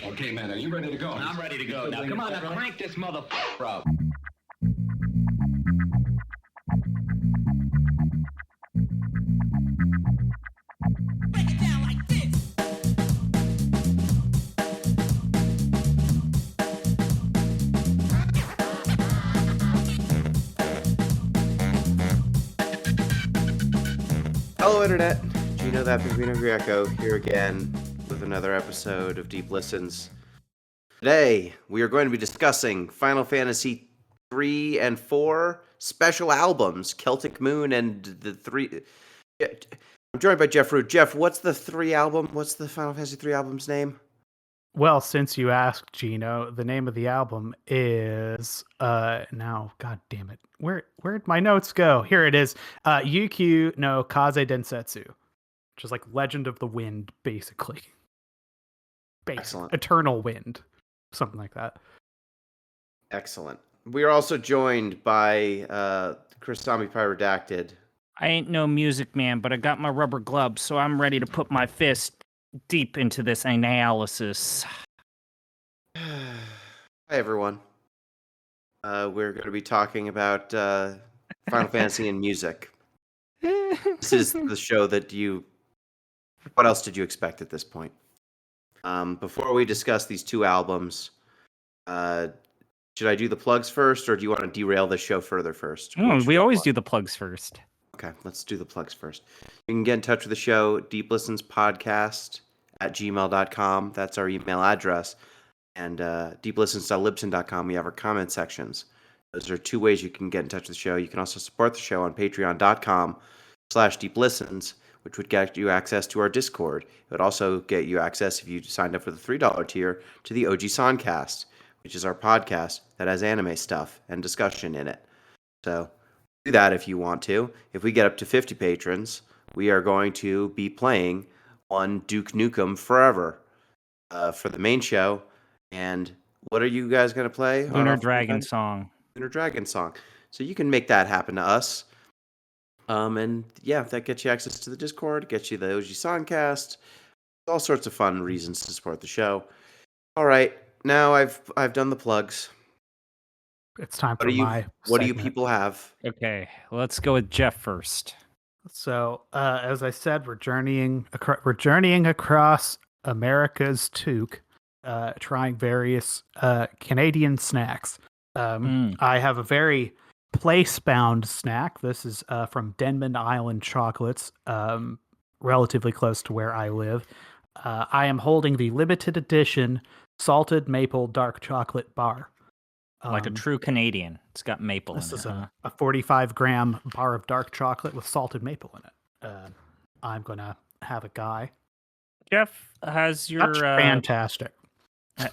Okay, man, are you ready to go? I'm ready to go. Now, come on, now crank this motherfucker up. Break it down like this. Hello, Internet. Gino, that Pingvino Greco, here again with another episode of Deep Listens. Today, we are going to be discussing Final Fantasy III and IV special albums, Celtic Moon and the three... I'm joined by Jeff Root. Jeff, what's the Final Fantasy III album's name? Well, since you asked, Gino, the name of the album is now, god damn it. Where'd my notes go? Here it is. Yukyu no Kaze Densetsu, which is like Legend of the Wind, basically. Excellent. Eternal Wind. Something like that. Excellent. We are also joined by Chris ZombiePie Redacted. I ain't no music man, but I got my rubber gloves, so I'm ready to put my fist deep into this analysis. Hi, everyone. We're going to be talking about Final Fantasy and music. This is the show that what else did you expect at this point? Before we discuss these two albums, should I do the plugs first, or do you want to derail the show further first? We always do the plugs first. Okay, let's do the plugs first. You can get in touch with the show, deeplistenspodcast@gmail.com. That's our email address. And deeplistens.libsyn.com, we have our comment sections. Those are two ways you can get in touch with the show. You can also support the show on patreon.com/deeplistens, which would get you access to our Discord. It would also get you access, if you signed up for the $3 tier, to the OG Soncast, which is our podcast that has anime stuff and discussion in it. So do that if you want to. If we get up to 50 patrons, we are going to be playing on Duke Nukem Forever for the main show. And what are you guys going to play? Lunar Dragon Song. Lunar Dragon Song. So you can make that happen to us. And yeah, that gets you access to the Discord, gets you the OG Songcast, all sorts of fun reasons to support the show. All right, now I've done the plugs. It's time for what do you people have? Okay, let's go with Jeff first. So, as I said, we're journeying across America's toque, trying various Canadian snacks. I have a very place-bound snack. This is from Denman Island Chocolates, relatively close to where I live. I am holding the limited edition salted maple dark chocolate bar. Like a true Canadian. It's got maple in it. This is a 45-gram bar of dark chocolate with salted maple in it. I'm going to have a guy. Jeff, has your... That's fantastic.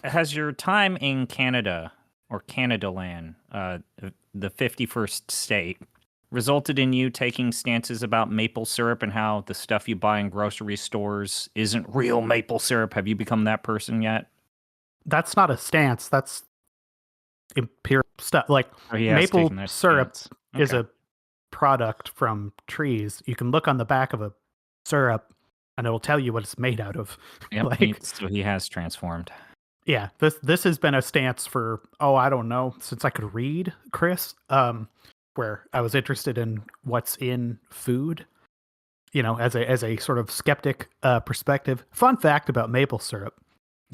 Has your time in Canada, or Canadaland, the 51st state, resulted in you taking stances about maple syrup and how the stuff you buy in grocery stores isn't real maple syrup? Have you become that person yet? That's not a stance. That's empirical stuff. Like, maple syrup is a product from trees. You can look on the back of a syrup and it'll tell you what it's made out of. Yep, so he has transformed. Yeah, this has been a stance for, I don't know, since I could read, Chris, where I was interested in what's in food, as a sort of skeptic perspective. Fun fact about maple syrup,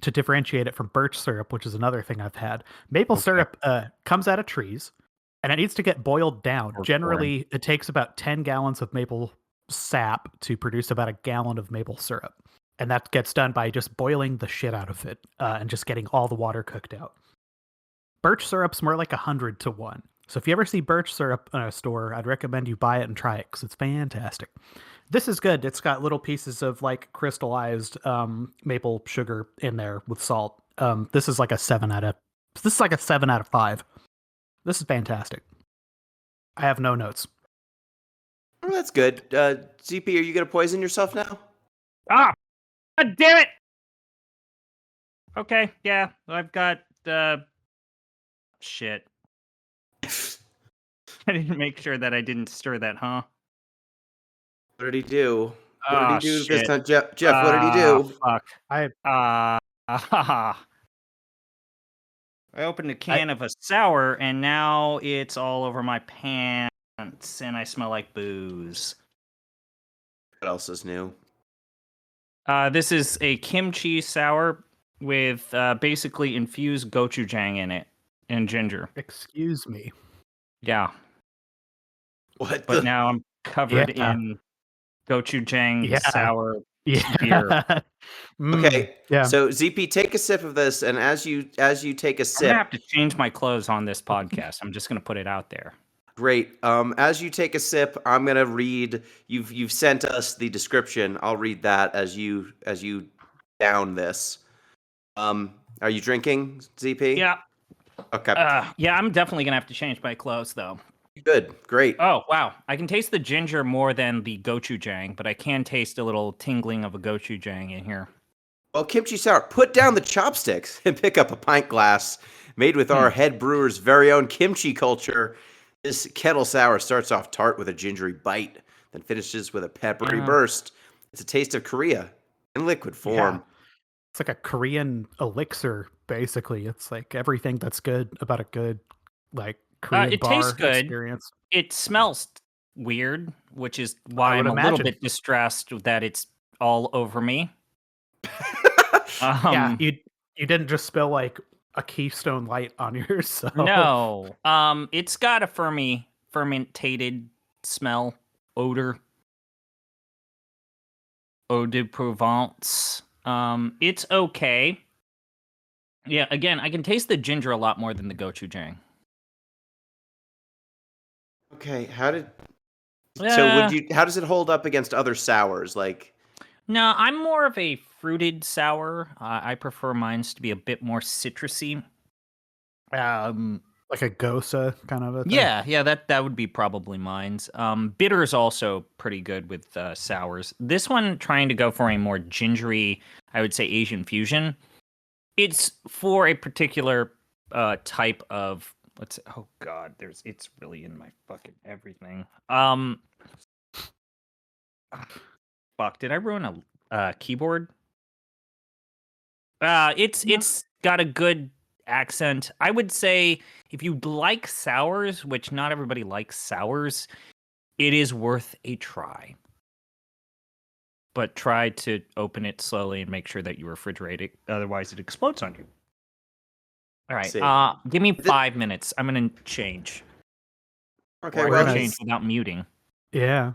to differentiate it from birch syrup, which is another thing I've had. Maple syrup comes out of trees, and it needs to get boiled down. Generally, it takes about 10 gallons of maple sap to produce about a gallon of maple syrup. And that gets done by just boiling the shit out of it and just getting all the water cooked out. Birch syrup's more like 100 to 1. So if you ever see birch syrup in a store, I'd recommend you buy it and try it because it's fantastic. This is good. It's got little pieces of like crystallized maple sugar in there with salt. This is like a 7 out of 5. This is fantastic. I have no notes. Oh, that's good. ZP, are you going to poison yourself now? Ah! God damn it! Okay, yeah, I've got, shit. I didn't make sure that I didn't stir that, huh? What did he do? What did he do this time? Jeff, what did he do? Fuck. Ah, I opened a can of a sour, and now it's all over my pants, and I smell like booze. What else is new? This is a kimchi sour with basically infused gochujang in it and ginger. Excuse me. Yeah, What but now I'm covered Yeah. in gochujang Yeah. sour Yeah. beer. Okay, Yeah. so ZP, take a sip of this, and as you take a I'm gonna sip, have to change my clothes on this podcast. I'm just gonna put it out there. great. As you take a sip, I'm gonna read. You've sent us the description. I'll read that as you down this. Are you drinking, ZP? Yeah. Okay. Yeah, I'm definitely gonna have to change my clothes though. Good. Great. Oh wow, I can taste the ginger more than the gochujang, but I can taste a little tingling of a gochujang in here. Well, kimchi sour. Put down the chopsticks and pick up a pint glass made with our head brewer's very own kimchi culture. This kettle sour starts off tart with a gingery bite, then finishes with a peppery burst. It's a taste of Korea in liquid form. Yeah. It's like a Korean elixir, basically. It's like everything that's good about a good, like, Korean It bar tastes good. experience. It smells weird, which is why I I'm would a little imagine. bit distressed that it's all over me. Yeah, you didn't just spill like a Keystone Light on yourself. No. It's got a fermented smell, odor. Eau de Provence. It's okay. Yeah, again, I can taste the ginger a lot more than the gochujang. Okay, how does it hold up against other sours? Like, No, I'm more of a fruited sour. I prefer mines to be a bit more citrusy. Like a Gosa kind of a thing. Yeah, that would be probably mines. Bitter is also pretty good with sours. This one trying to go for a more gingery, I would say Asian fusion. It's for a particular type of oh god, it's really in my fucking everything. Fuck, did I ruin a keyboard? It's got a good accent. I would say if you like sours, which not everybody likes sours, it is worth a try. But try to open it slowly and make sure that you refrigerate it, otherwise it explodes on you. All right, give me 5 minutes. I'm gonna change. okay, Or well, I can change without muting. Yeah.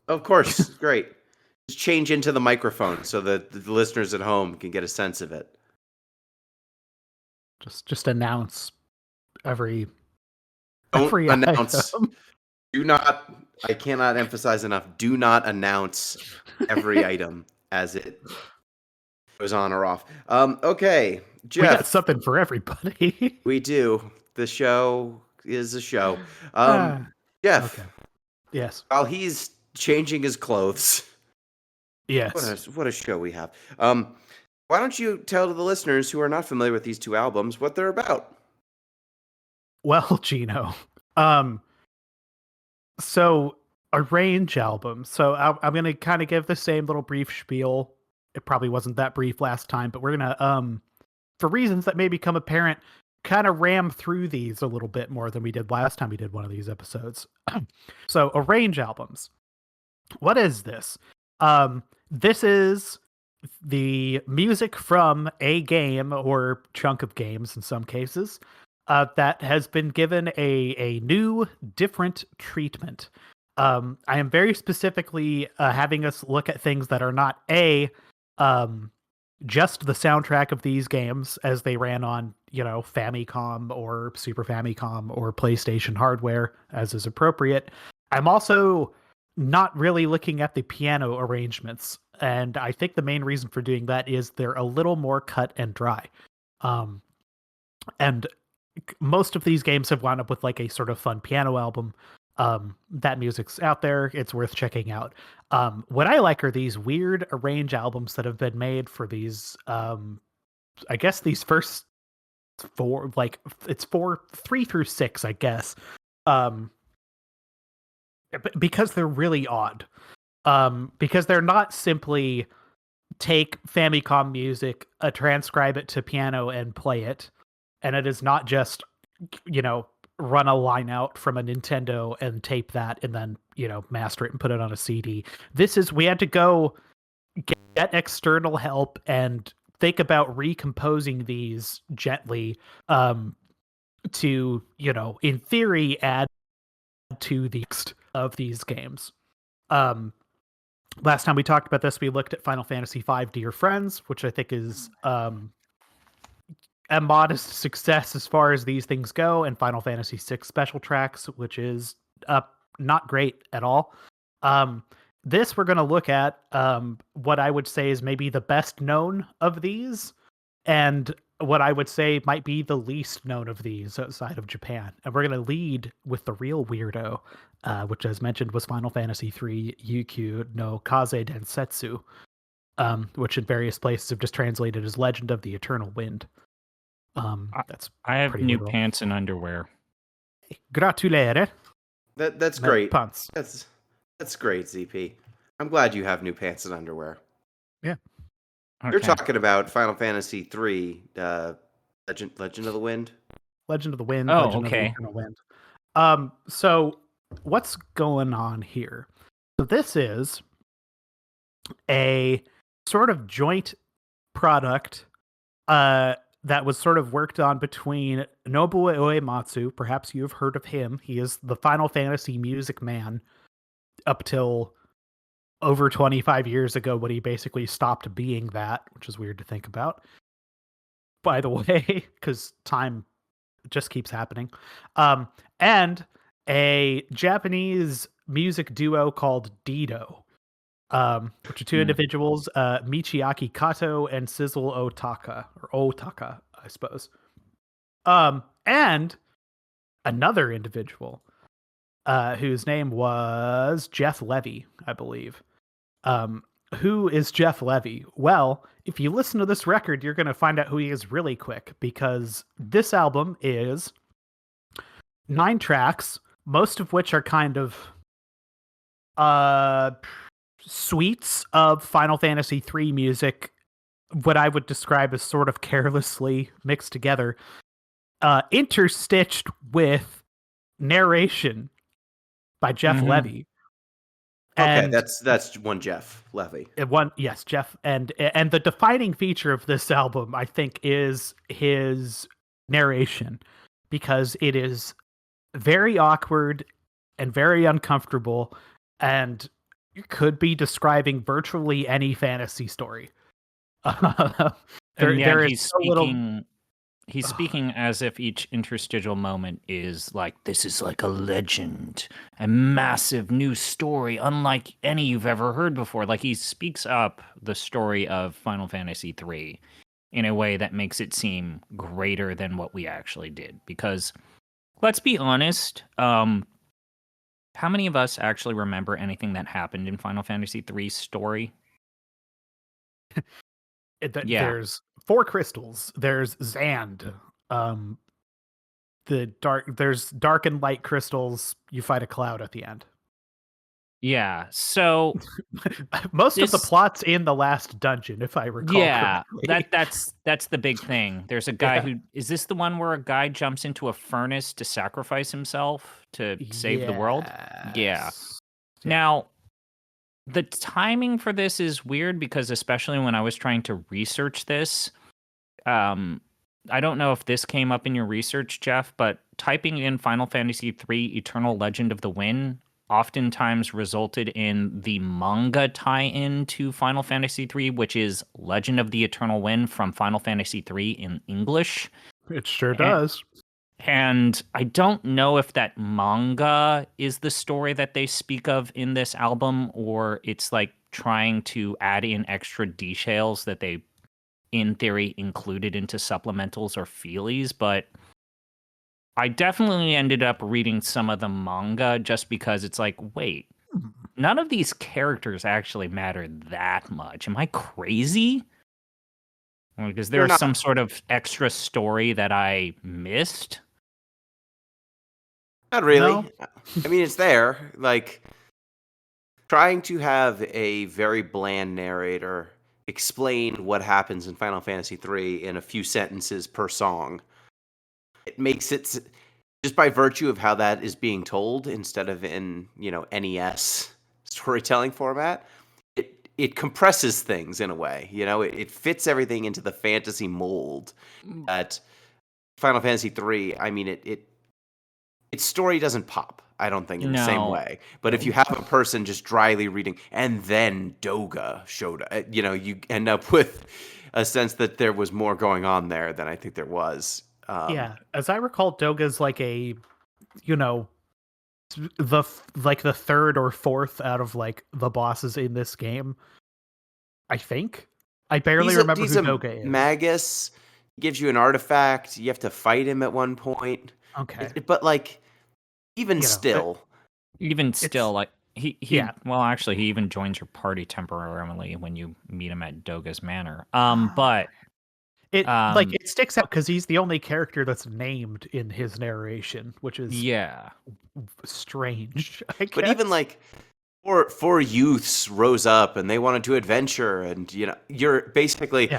of course, great. Just change into the microphone so that the listeners at home can get a sense of it. Just announce every Don't announce. item. Do not. I cannot emphasize enough. Do not announce every item as it goes on or off. Okay, Jeff. We got something for everybody. We do. The show is a show. Jeff. Okay. Yes. While he's changing his clothes. Yes. What a show we have. Why don't you tell the listeners who are not familiar with these two albums what they're about? Well, Gino. So a range album. So I'm gonna kind of give the same little brief spiel. It probably wasn't that brief last time, but we're gonna for reasons that may become apparent, kind of ram through these a little bit more than we did last time we did one of these episodes. So a range albums. What is this? This is the music from a game or chunk of games in some cases that has been given a new, different treatment. I am very specifically having us look at things that are not just the soundtrack of these games as they ran on, Famicom or Super Famicom or PlayStation hardware, as is appropriate. I'm also not really looking at the piano arrangements. And I think the main reason for doing that is they're a little more cut and dry. And most of these games have wound up with like a sort of fun piano album. That music's out there. It's worth checking out. What I like are these weird arrange albums that have been made for these, I guess these first four, like it's 3 through 6, I guess. Because they're really odd. Because they're not simply take Famicom music, transcribe it to piano, and play it. And it is not just, run a line out from a Nintendo and tape that and then, master it and put it on a CD. We had to go get external help and think about recomposing these gently to, in theory, add to the text of these games. Last time we talked about this, we looked at Final Fantasy V Dear Friends, which I think is a modest success as far as these things go, and Final Fantasy VI Special Tracks, which is not great at all. This we're going to look at what I would say is maybe the best known of these, and what I would say might be the least known of these outside of Japan. And we're going to lead with the real weirdo, which, as mentioned, was Final Fantasy III Yukyu no Kaze Densetsu, which in various places have just translated as Legend of the Eternal Wind. That's I have pretty new literal. pants and underwear. Gratulere. That's great. Pants. That's great, ZP. I'm glad you have new pants and underwear. Yeah. Okay. You're talking about Final Fantasy III, Legend of the Wind. Legend of the Wind. Oh, Legend okay. of the Eternal Wind. So what's going on here? So this is a sort of joint product that was sort of worked on between Nobuo Uematsu. Perhaps you've heard of him. He is the Final Fantasy music man up till over 25 years ago, when he basically stopped being that, which is weird to think about, by the way, because time just keeps happening. And a Japanese music duo called Dido, which are two individuals, Michiaki Kato and Sizzle Otaka, I suppose. And another individual, whose name was Jeff Levy, I believe. Who is Jeff Levy? Well, if you listen to this record, you're going to find out who he is really quick, because this album is 9 tracks, most of which are kind of suites of Final Fantasy III music, what I would describe as sort of carelessly mixed together, interstitched with narration by Jeff Levy. Okay, And that's one Jeff Levy. Yes, Jeff, and the defining feature of this album, I think, is his narration, because it is very awkward and very uncomfortable, and you could be describing virtually any fantasy story. He's speaking as if each interstitial moment is like, this is like a legend, a massive new story, unlike any you've ever heard before. Like, he speaks up the story of Final Fantasy III in a way that makes it seem greater than what we actually did. Because, let's be honest, how many of us actually remember anything that happened in Final Fantasy III's story? There's 4 crystals. There's Zand. There's dark and light crystals. You fight a cloud at the end. Yeah, so most of the plots in the last dungeon, if I recall. Yeah, correctly. that's the big thing. There's a guy who is this the one where a guy jumps into a furnace to sacrifice himself to save the world? Yeah. Now, the timing for this is weird, because especially when I was trying to research this, I don't know if this came up in your research, Jeff, but typing in Final Fantasy III Eternal Legend of the Wind oftentimes resulted in the manga tie-in to Final Fantasy III, which is Legend of the Eternal Wind from Final Fantasy III in English. It sure does. And I don't know if that manga is the story that they speak of in this album, or it's like trying to add in extra details that they, in theory, included into supplementals or feelies. But I definitely ended up reading some of the manga just because it's like, wait, none of these characters actually matter that much. Am I crazy? Because there's some sort of extra story that I missed. Not really. No. I mean, it's there. Like, trying to have a very bland narrator explain what happens in Final Fantasy III in a few sentences per song. It makes it, just by virtue of how that is being told instead of in, NES storytelling format, it compresses things in a way. It fits everything into the fantasy mold that Final Fantasy III, I mean, its story doesn't pop, I don't think, in the same No. way. But if you have a person just dryly reading, and then Doga showed up, you end up with a sense that there was more going on there than I think there was. Yeah, as I recall, Doga's like a, the third or fourth out of like the bosses in this game. I think. I barely remember who Doga is. Magus. He gives you an artifact. You have to fight him at one point. Okay. But like, even still, like he well, actually, he even joins your party temporarily when you meet him at Doga's Manor. But it sticks out because he's the only character that's named in his narration, which is strange. I guess. But even like four youths rose up and they wanted to adventure, and you're basically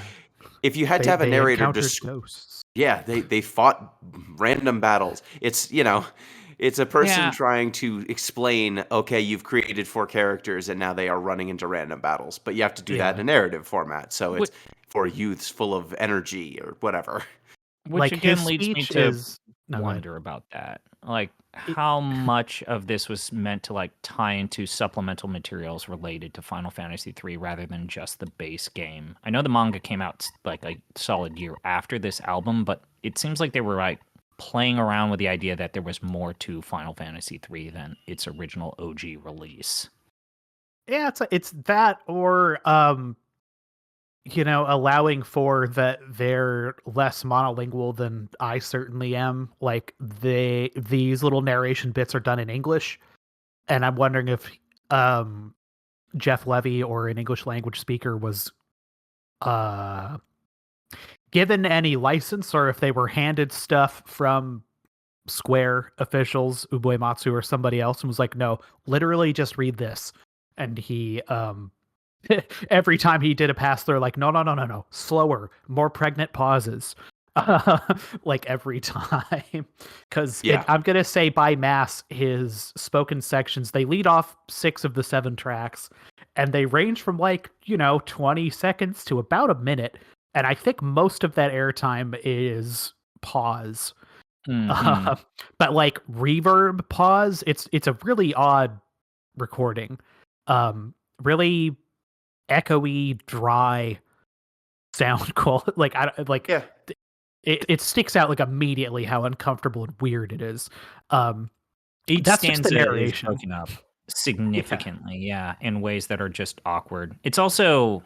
if you had to have a narrator ghosts. Yeah, they fought random battles. It's it's a person trying to explain, okay, you've created 4 characters and now they are running into random battles, but you have to do that in a narrative format. So it's 4 youths full of energy or whatever. Which like again leads me to wonder about that. Like how much of this was meant to like tie into supplemental materials related to Final Fantasy III rather than just the base game. I know the manga came out like a solid year after this album, but it seems like they were like playing around with the idea that there was more to Final Fantasy III than its original OG release. Yeah, it's that or allowing for that they're less monolingual than I certainly am. Like these little narration bits are done in English, and I'm wondering if Jeff Levy or an English language speaker was given any license, or if they were handed stuff from Square officials, Uematsu or somebody else, and was like, no, literally just read this. And he every time he did a pass through, like, no, slower, more pregnant pauses. Like every time. Because I'm going to say by mass, his spoken sections, they lead off 6 of the 7 tracks, and they range from 20 seconds to about a minute. And I think most of that airtime is pause. Mm-hmm. But like reverb pause, it's a really odd recording. Really echoey, dry sound quality. It sticks out like immediately how uncomfortable and weird it is. Each that's stanza just the narration. is broken up significantly, in ways that are just awkward. It's also,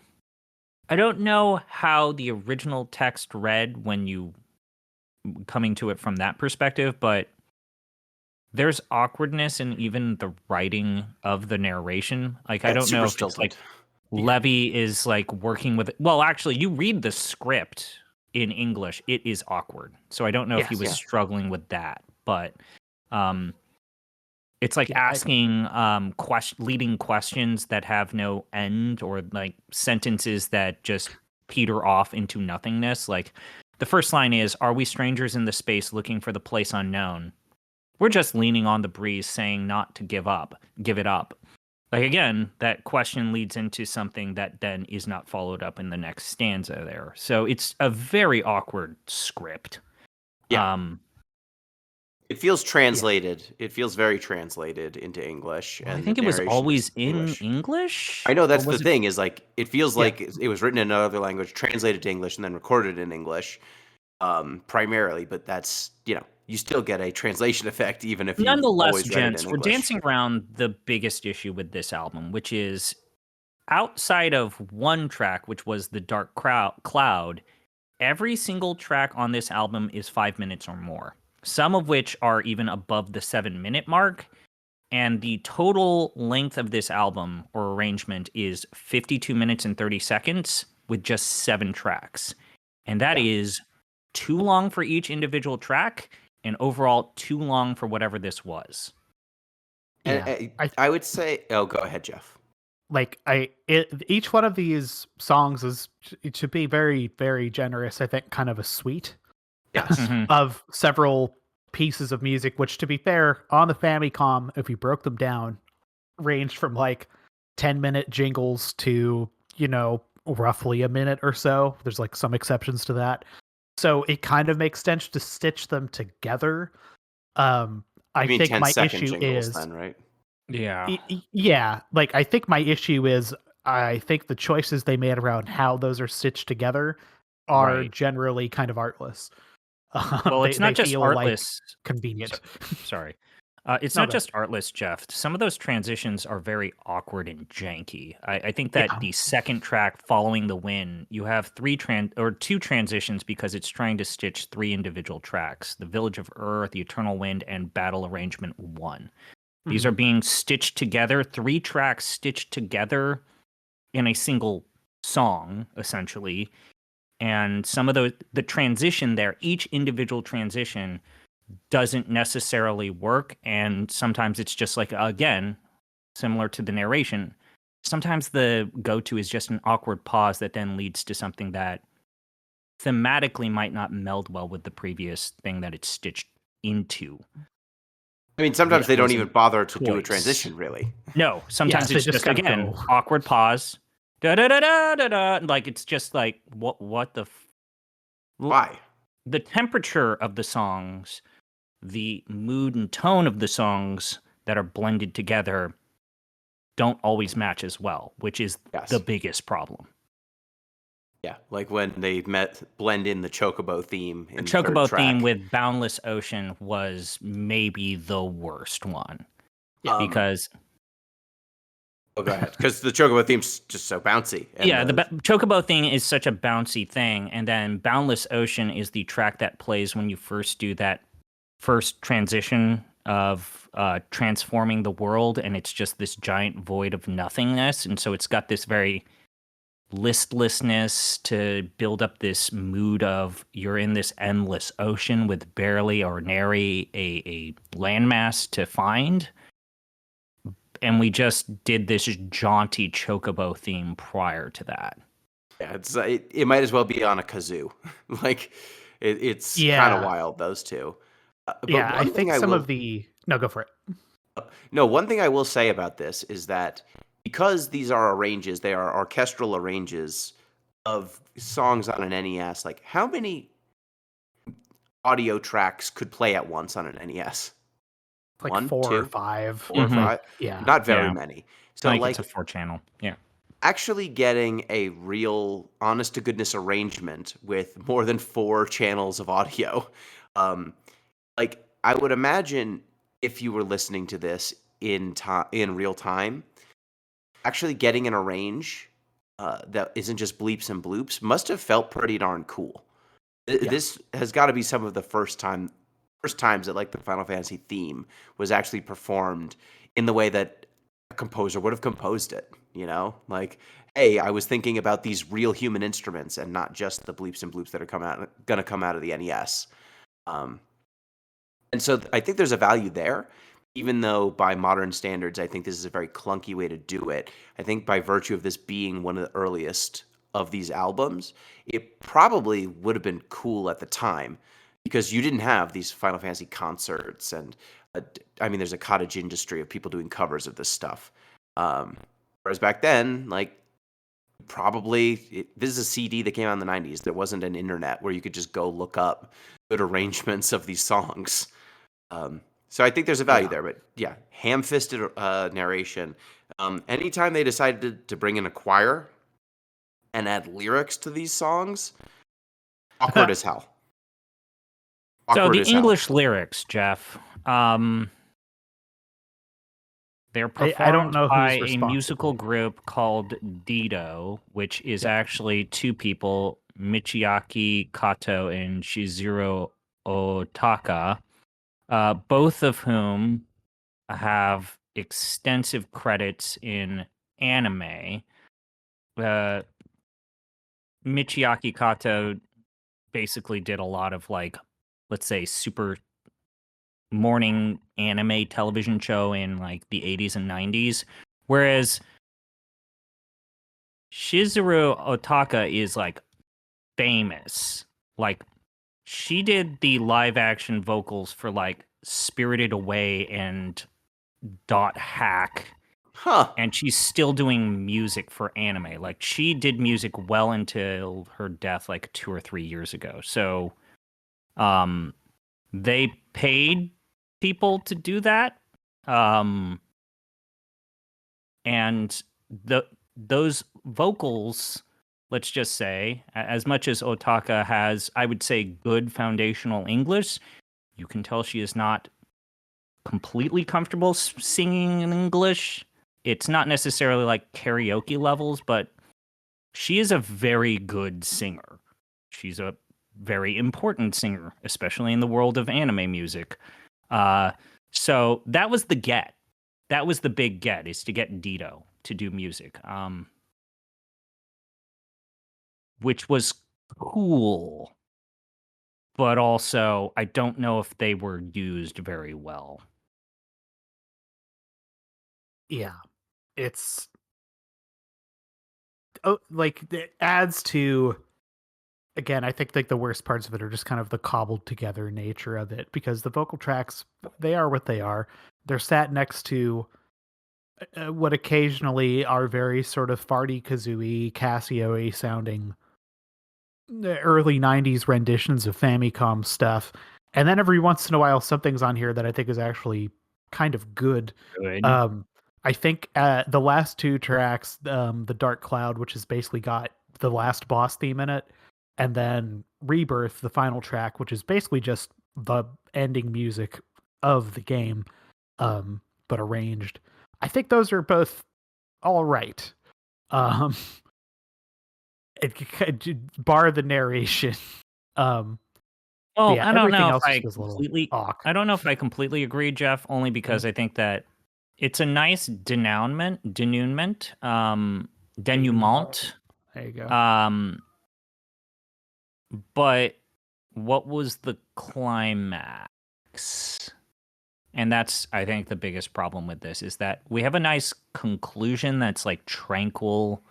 I don't know how the original text read when you coming to it from that perspective, but there's awkwardness in even the writing of the narration. Like, I don't know if it's like Levy is like working with it. Well, actually, you read the script in English, it is awkward. So I don't know if he was struggling with that, but it's like asking leading questions that have no end, or like sentences that just peter off into nothingness. Like the first line is, "Are we strangers in the space looking for the place unknown? We're just leaning on the breeze, saying not to give it up." Like, again, that question leads into something that then is not followed up in the next stanza there. So it's a very awkward script. Yeah. It feels translated. It feels very translated into English. And I think it was always in English. I know that's the thing, is like, it feels like it was written in another language, translated to English, and then recorded in English primarily. But that's, you still get a translation effect, even if you nonetheless, gents, we're dancing around the biggest issue with this album, which is outside of one track, which was The Dark Cloud, every single track on this album is 5 minutes or more, some of which are even above the 7-minute mark. And the total length of this album or arrangement is 52 minutes and 30 seconds with just 7 tracks. And that is too long for each individual track, and overall too long for whatever this was. And I would say, go ahead, Jeff. each one of these songs is, to be very, very generous, I think, kind of a suite Yes. Mhm. of several pieces of music, which, to be fair, on the Famicom, if we broke them down, ranged from like 10-minute jingles to, roughly a minute or so. There's like some exceptions to that. So it kind of makes sense to stitch them together. I You mean think my 10-second issue jingles is, then, right? Yeah. yeah, like I think my issue is, I think the choices they made around how those are stitched together are Right. generally kind of artless. Well, it's They not just feel like artless. convenient. Sorry. It's No, not go ahead. just artless, Jeff. Some of those transitions are very awkward and janky. I think that Yeah. the second track, Following the Wind, you have two transitions because it's trying to stitch three individual tracks: The Village of Ur, The Eternal Wind, and Battle Arrangement 1. These Mhm. are being stitched together, three tracks stitched together in a single song, essentially. And some of the transition there, each individual transition doesn't necessarily work, and sometimes it's just like, again, similar to the narration, sometimes the go-to is just an awkward pause that then leads to something that thematically might not meld well with the previous thing that it's stitched into, I mean, sometimes which they don't was even a bother to do a choice. transition, really. No, sometimes Yes, they it's just just, kind of again, go. awkward pause, da da da da da da, like it's just like, what the Why? the temperature of the songs, the mood and tone of the songs that are blended together don't always match as well, which is Yes. the biggest problem. Yeah, like when they blend in the Chocobo theme The in the third Chocobo track. theme with Boundless Ocean was maybe the worst one. Because Oh, go ahead. Because the Chocobo theme's just so bouncy. And the Chocobo thing is such a bouncy thing, and then Boundless Ocean is the track that plays when you first do that first transition of transforming the world, and it's just this giant void of nothingness, and so it's got this very listlessness to build up this mood of you're in this endless ocean with barely or nary a landmass to find. And we just did this jaunty Chocobo theme prior to that. yeah, it might as well be on a kazoo. Like, it's kind of Yeah. wild, those two. But Yeah, I one thing think I some will of the no, go for it. no, one thing I will say about this is that because these are arranges, they are orchestral arranges of songs on an NES. Like, how many audio tracks could play at once on an NES? Like 1, 4 or 2, 5. 4 or Mhm. 5? Yeah. Not very Yeah. many. I So, think it's a like, 4-channel. Yeah. actually getting a real honest to goodness arrangement with more than 4 channels of audio, um, like, I would imagine if you were listening to this in real time, actually getting an arrange, that isn't just bleeps and bloops must have felt pretty darn cool. Yeah. This has gotta be some of the first times that, like, the Final Fantasy theme was actually performed in the way that a composer would have composed it, you know? Like, "Hey, I was thinking about these real human instruments and not just the bleeps and bloops that are gonna come out of the NES." Um, and so I think there's a value there, even though by modern standards, I think this is a very clunky way to do it. I think by virtue of this being one of the earliest of these albums, it probably would have been cool at the time because you didn't have these Final Fantasy concerts and I mean, there's a cottage industry of people doing covers of this stuff. Um, whereas back then, like this is a CD that came out in the 90s. There wasn't an internet where you could just go look up good arrangements of these songs. So I think there's a value Yeah. there, but yeah, ham-fisted narration. Anytime they decided to bring in a choir and add lyrics to these songs, awkward as hell. So Awkward the as hell. English lyrics, Jeff, they're I don't performed know by who's a responsible. musical group called Dido, which is Yep. actually two people, Michiaki Kato and Shizuru Otaka, both of whom have extensive credits in anime. Michiaki Kato basically did a lot of, like, let's say, super morning anime television show in like the 80s and 90s, whereas Shizuru Otaka is like famous. Like she did the live action vocals for like Spirited Away and Dot Hack, Huh. and she's still doing music for anime. Like she did music well until her death like 2 or 3 years ago. So they paid people to do that. And those vocals, let's just say, as much as Otaka has, I would say, good foundational English, you can tell she is not completely comfortable singing in English. It's not necessarily like karaoke levels, but she is a very good singer. She's a very important singer, especially in the world of anime music. So that was the get. That was the big get, is to get Dito to do music, which was cool. But also, I don't know if they were used very well. Yeah, it's like it adds to. Again, I think like the worst parts of it are just kind of the cobbled together nature of it, because the vocal tracks, they are what they are. They're sat next to what occasionally are very sort of farty kazooie Casio-y sounding early 90s renditions of Famicom stuff. And then every once in a while something's on here that I think is actually kind of good. Good. I think the last two tracks, the Dark Cloud, which has basically got the last boss theme in it, and then Rebirth, the final track, which is basically just the ending music of the game, but arranged. I think those are both all right. Bar the narration. Well, yeah, I don't everything know if else I is a little completely. awk. I don't know if I completely agree, Jeff. Only because I think that it's a nice denouement, denouement. There you go. But what was the climax? And that's, I think, the biggest problem with this, is that we have a nice conclusion that's like tranquil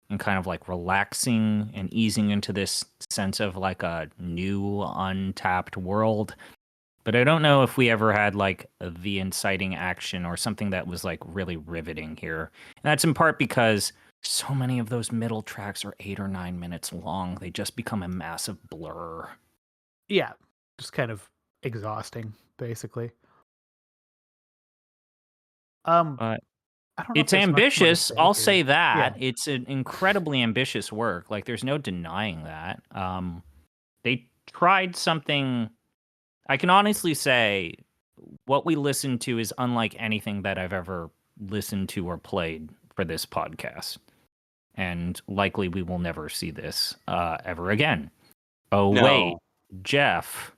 and kind of like relaxing and easing into this sense of like a new untapped world. But I don't know if we ever had like the inciting action or something that was like really riveting here. And that's in part because so many of those middle tracks are 8 or 9 minutes long. They just become a massive blur. Yeah, just kind of exhausting, basically. But I don't know if it's there's much more to ambitious. say I'll here. say that. Yeah. It's an incredibly ambitious work. Like, there's no denying that. They tried something. I can honestly say what we listened to is unlike anything that I've ever listened to or played for this podcast. And likely we will never see this ever again. Oh, No. wait, Jeff.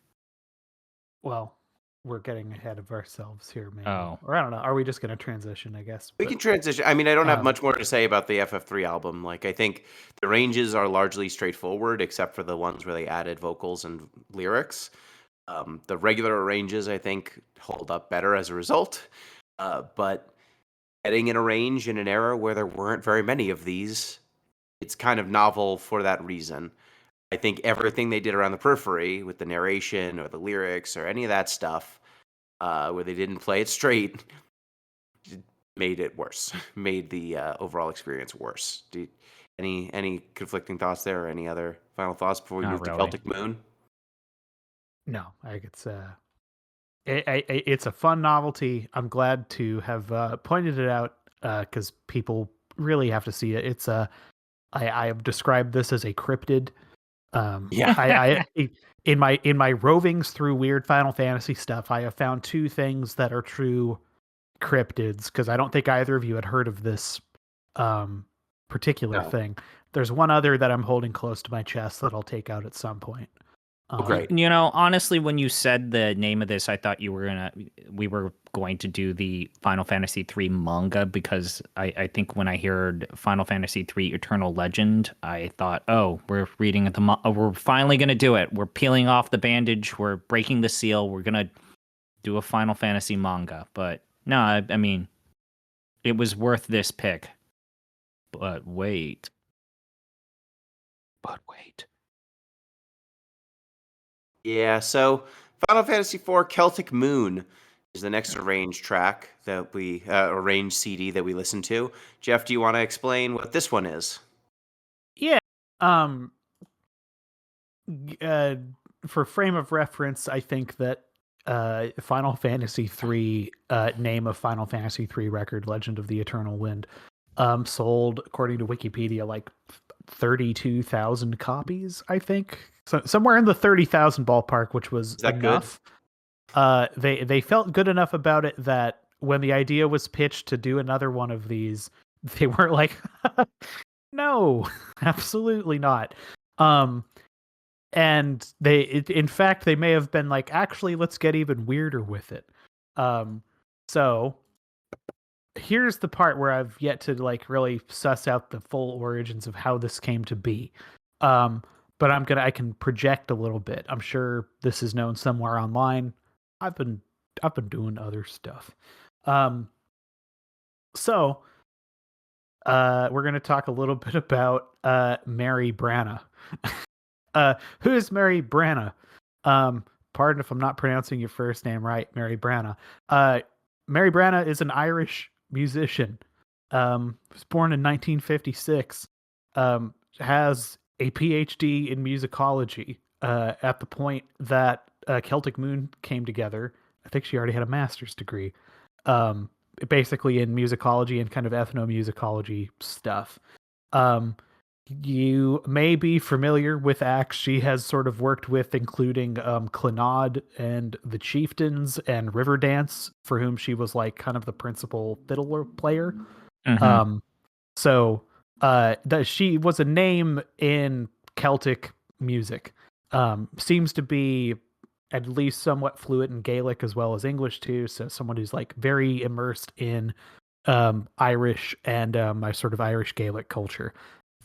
Well, we're getting ahead of ourselves here, maybe. Oh. Or I don't know. Are we just going to transition, I guess? We But- can transition. I mean, I don't have Um, much more to say about the FF3 album. Like, I think the ranges are largely straightforward, except for the ones where they added vocals and lyrics. The regular ranges, I think, hold up better as a result. But getting in a range in an era where there weren't very many of these, it's kind of novel for that reason. I think everything they did around the periphery with the narration or the lyrics or any of that stuff, where they didn't play it straight, made it worse. Made the overall experience worse. Any conflicting thoughts there, or any other final thoughts before we Not move to really. Celtic Moon? No, I think it's a fun novelty. I'm glad to have pointed it out because people really have to see it. It's I have described this as a cryptid. Yeah. I in my rovings through weird Final Fantasy stuff, I have found two things that are true cryptids, because I don't think either of you had heard of this particular No. thing. There's one other that I'm holding close to my chest that I'll take out at some point. Great. You know, honestly, when you said the name of this, I thought we were going to do the Final Fantasy III manga, because I think when I heard Final Fantasy III Eternal Legend, I thought, oh, we're reading we're finally going to do it. We're peeling off the bandage. We're breaking the seal. We're going to do a Final Fantasy manga. But no, I mean, it was worth this pick. But wait, But wait. Yeah, so Final Fantasy IV Celtic Moon is the next arranged track that we arranged CD that we listened to. Jeff, do you want to explain what this one is? Yeah. Um. For frame of reference, I think that Final Fantasy III, name of Final Fantasy III record, Legend of the Eternal Wind, sold, according to Wikipedia, like 32,000 copies, I think. So somewhere in the 30,000 ballpark, which was that enough. They felt good enough about it that when the idea was pitched to do another one of these, they weren't like, no, absolutely not. And in fact, they may have been like, actually, let's get even weirder with it. So here's the part where I've yet to like really suss out the full origins of how this came to be. But I can project a little bit. I'm sure this is known somewhere online. I've been doing other stuff. So we're gonna talk a little bit about Mary Branagh. Who is Mary Branagh? Pardon if I'm not pronouncing your first name right, Mary Branagh. Mary Branagh is an Irish musician. Was born in 1956. Has a PhD in musicology. At the point that Celtic Moon came together, I think she already had a master's degree. Basically in musicology and kind of ethnomusicology stuff. You may be familiar with acts she has sort of worked with, including Clannad and the Chieftains and Riverdance, for whom she was like kind of the principal fiddle player. Mm-hmm. So she was a name in Celtic music. Seems to be at least somewhat fluent in Gaelic as well as English too. So someone who's like very immersed in Irish and my sort of Irish Gaelic culture.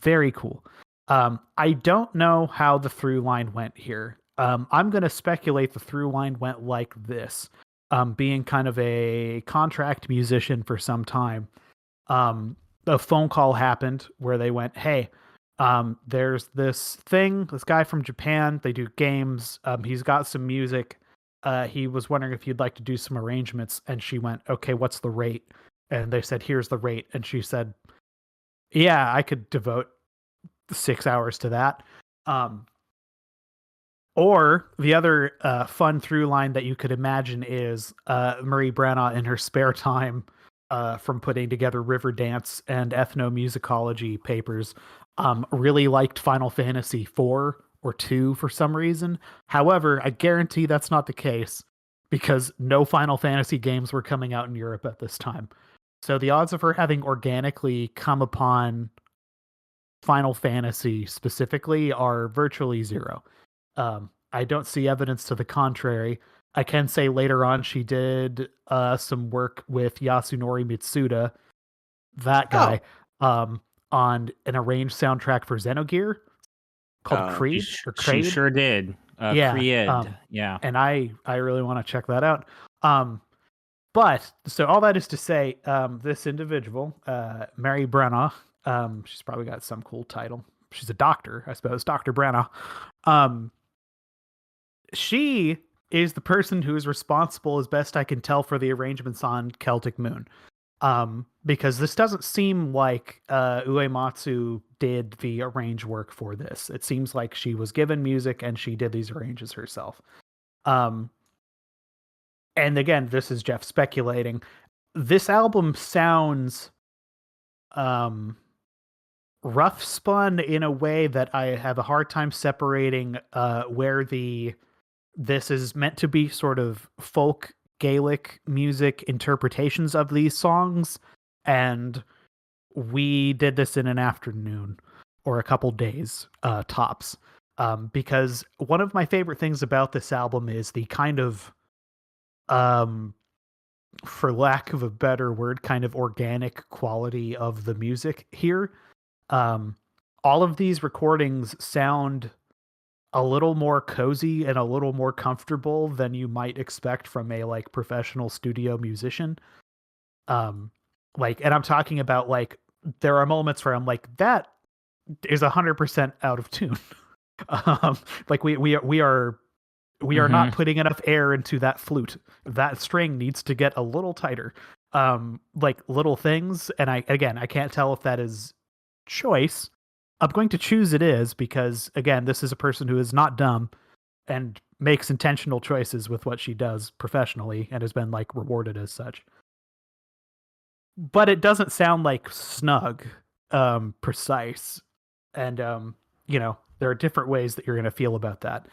Very cool. I don't know how the through line went here. I'm going to speculate the through line went like this. Being kind of a contract musician for some time, a phone call happened where they went, hey, there's this guy from Japan, they do games. He's got some music. He was wondering if you'd like to do some arrangements. And she went, okay, what's the rate? And they said, here's the rate. And she said, yeah, I could devote 6 hours to that. Or the other fun through line that you could imagine is Marie Branagh in her spare time from putting together Riverdance and ethnomusicology papers, really liked Final Fantasy IV or II for some reason. However, I guarantee that's not the case because no Final Fantasy games were coming out in Europe at this time. So the odds of her having organically come upon Final Fantasy specifically are virtually zero. I don't see evidence to the contrary. I can say later on she did some work with Yasunori Mitsuda, that guy, on an arranged soundtrack for Xenogear called Creed or She Crade. sure did. Yeah, Creed. Yeah. And I really want to check that out. But so all that is to say, this individual, Mary Branagh, she's probably got some cool title. She's a doctor, I suppose, Dr. Branagh. She is the person who is responsible, as best I can tell, for the arrangements on Celtic Moon. Because this doesn't seem like Uematsu did the arrange work for this. It seems like she was given music and she did these arranges herself. And again, this is Jeff speculating. This album sounds rough spun in a way that I have a hard time separating where this is meant to be sort of folk Gaelic music interpretations of these songs, and we did this in an afternoon or a couple days tops. Because one of my favorite things about this album is the kind of for lack of a better word, kind of organic quality of the music here. All of these recordings sound a little more cozy and a little more comfortable than you might expect from a like professional studio musician. And I'm talking about like there are moments where I'm like, that is 100% out of tune. Like we are not putting enough air into that flute. That string needs to get a little tighter. Like little things, and I can't tell if that is choice. I'm going to choose it is because again, this is a person who is not dumb and makes intentional choices with what she does professionally and has been like rewarded as such. But it doesn't sound like snug, precise, and there are different ways that you're going to feel about that.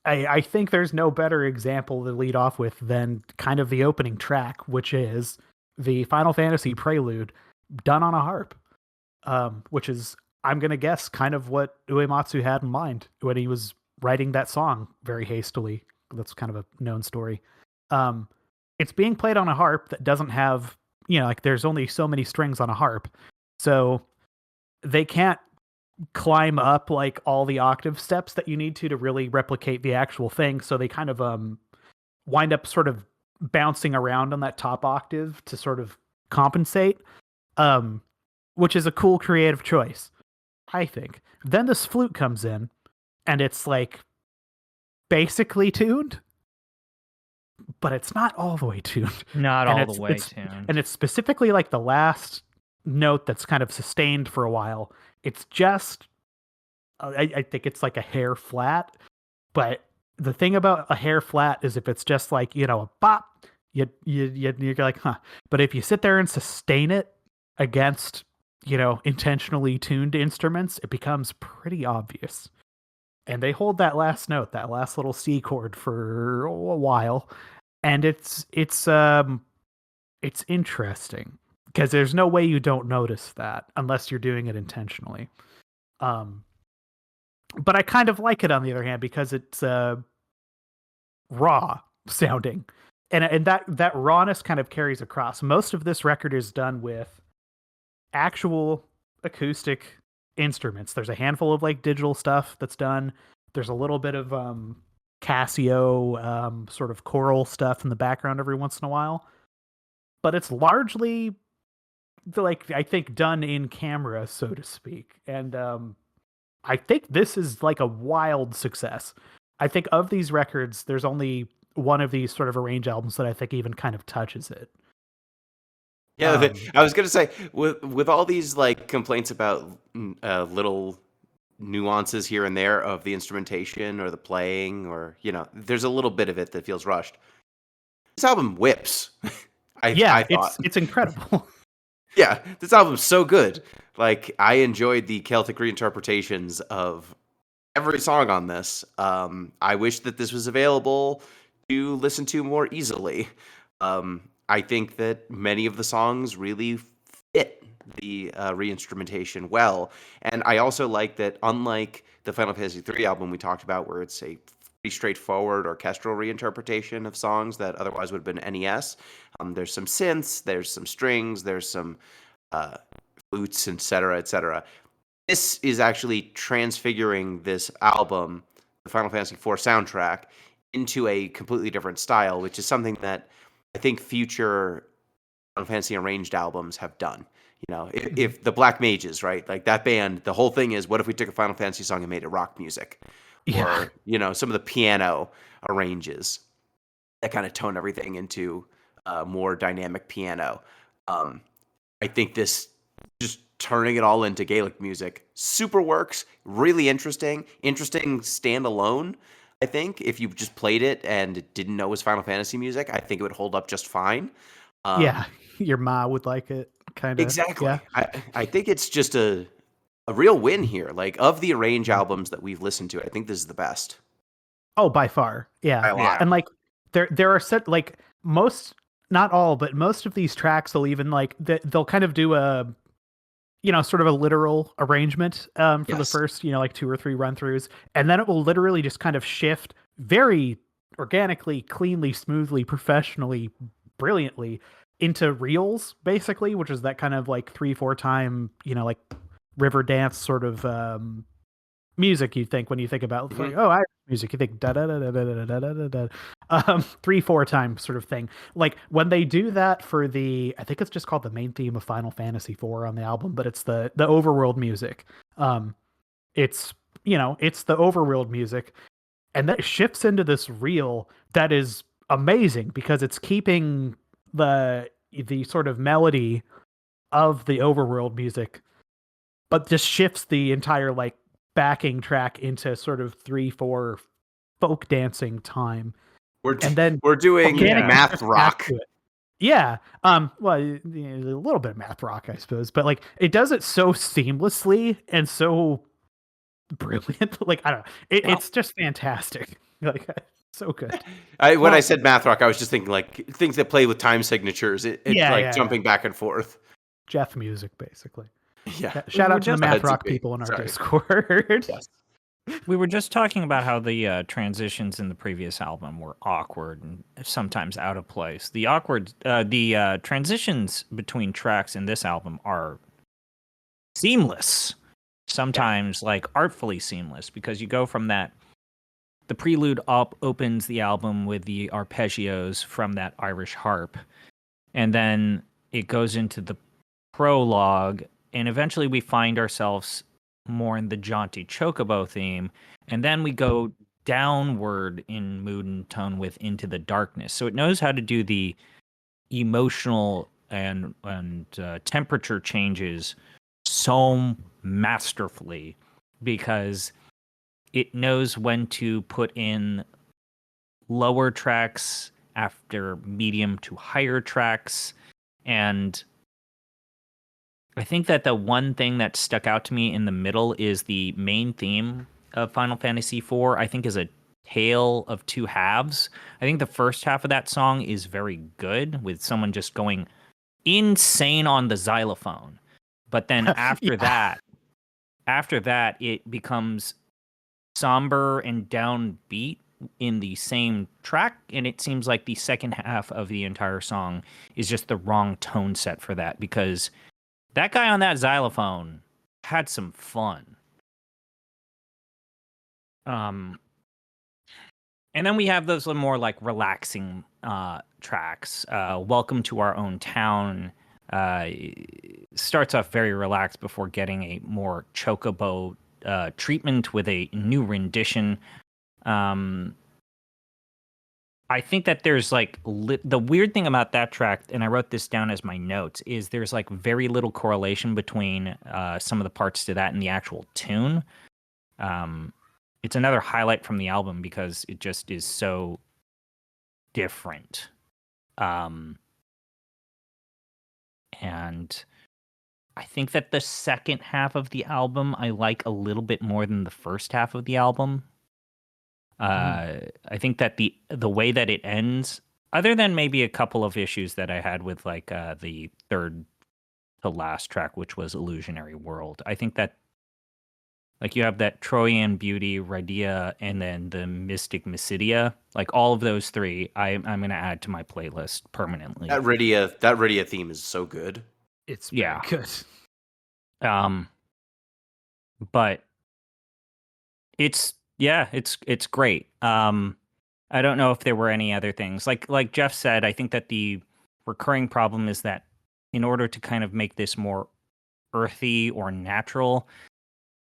I think there's no better example to lead off with than kind of the opening track, which is the Final Fantasy prelude done on a harp, which is, I'm going to guess, kind of what Uematsu had in mind when he was writing that song very hastily. That's kind of a known story. It's being played on a harp that doesn't have, like there's only so many strings on a harp. So they can't climb up like all the octave steps that you need to really replicate the actual thing. So they kind of wind up sort of bouncing around on that top octave to sort of compensate, which is a cool creative choice, I think. Then this flute comes in and it's like basically tuned, but it's not all the way tuned. Not all the way tuned. And it's specifically like the last note that's kind of sustained for a while. It's just, I think it's like a hair flat, but the thing about a hair flat is if it's just like, a bop, you're like, huh. But if you sit there and sustain it against, intentionally tuned instruments, it becomes pretty obvious. And they hold that last note, that last little C chord for a while. And it's interesting because there's no way you don't notice that unless you're doing it intentionally. But I kind of like it on the other hand because it's raw sounding, and that rawness kind of carries across. Most of this record is done with actual acoustic instruments. There's a handful of like digital stuff that's done. There's a little bit of Casio sort of choral stuff in the background every once in a while, but it's largely like I think done in camera, so to speak. And I think this is like a wild success. I think of these records, there's only one of these sort of arrange albums that I think even kind of touches it. Yeah, I was gonna say with all these like complaints about little nuances here and there of the instrumentation or the playing, or there's a little bit of it that feels rushed. This album whips. I thought. It's incredible. Yeah, this album's so good. Like, I enjoyed the Celtic reinterpretations of every song on this. I wish that this was available to listen to more easily. I think that many of the songs really fit the reinstrumentation well. And I also like that, unlike the Final Fantasy III album we talked about, where it's a pretty straightforward orchestral reinterpretation of songs that otherwise would have been NES, there's some synths, there's some strings, there's some flutes, etc., etc. This is actually transfiguring this album, the Final Fantasy IV soundtrack, into a completely different style, which is something that I think future Final Fantasy arranged albums have done. If the Black Mages, right, like that band, the whole thing is, what if we took a Final Fantasy song and made it rock music? Yeah. Or, some of the piano arranges that kind of tone everything into more dynamic piano. I think this just turning it all into Gaelic music super works. Really interesting standalone. I think if you just played it and didn't know it was Final Fantasy music, I think it would hold up just fine. Yeah, your ma would like it, kind of. Exactly. Yeah. I think it's just a real win here. Like, of the arrange albums that we've listened to, I think this is the best. Oh, by far. Yeah. By a lot. And like there are set like most, not all, but most of these tracks will even like they'll kind of do a sort of a literal arrangement for the first, like 2 or 3 run throughs. And then it will literally just kind of shift very organically, cleanly, smoothly, professionally, brilliantly into reels, basically, which is that kind of like 3-4 time, like river dance sort of music you think when you think about like, oh, Irish music. You think da da da da da da da da da, 3-4 times sort of thing. Like when they do that for I think it's just called the main theme of Final Fantasy IV on the album, but it's the overworld music. It's it's the overworld music, and that shifts into this reel that is amazing because it's keeping the sort of melody of the overworld music, but just shifts the entire like backing track into sort of 3-4 folk dancing time. And then we're doing organic math just rock. adds to it. Yeah. Well, a little bit of math rock, I suppose, but like it does it so seamlessly and so brilliant. Like I don't know, it's just fantastic. Like so good. When I said math rock, I was just thinking like things that play with time signatures. Jumping back and forth. Jeff music, basically. Yeah. Shout out to the math rock people in our Discord. Yes. We were just talking about how the transitions in the previous album were awkward and sometimes out of place. The transitions between tracks in this album are seamless. Sometimes like artfully seamless, because you go from that. The prelude opens the album with the arpeggios from that Irish harp, and then it goes into the prologue, and eventually we find ourselves more in the jaunty chocobo theme, and then we go downward in mood and tone with Into the Darkness. So it knows how to do the emotional and temperature changes so masterfully, because it knows when to put in lower tracks after medium to higher tracks. And I think that the one thing that stuck out to me in the middle is the main theme of Final Fantasy IV, I think, is a tale of two halves. I think the first half of that song is very good, with someone just going insane on the xylophone. But then after that, it becomes somber and downbeat in the same track, and it seems like the second half of the entire song is just the wrong tone set for that, because that guy on that xylophone had some fun. And then we have those more like relaxing tracks. Welcome to Our Own Town starts off very relaxed before getting a more chocobo treatment with a new rendition. I think that there's like the weird thing about that track, and I wrote this down as my notes, is there's like very little correlation between some of the parts to that and the actual tune. It's another highlight from the album because it just is so different. And I think that the second half of the album I like a little bit more than the first half of the album. I think that the way that it ends, other than maybe a couple of issues that I had with like the third to last track, which was Illusionary World, I think that like you have that Troyan Beauty, Rydia, and then the Mystic Mysidia. Like all of those three, I'm going to add to my playlist permanently. That Rydia theme is so good. It's very good. But it's great. I don't know if there were any other things. Like Jeff said, I think that the recurring problem is that in order to kind of make this more earthy or natural,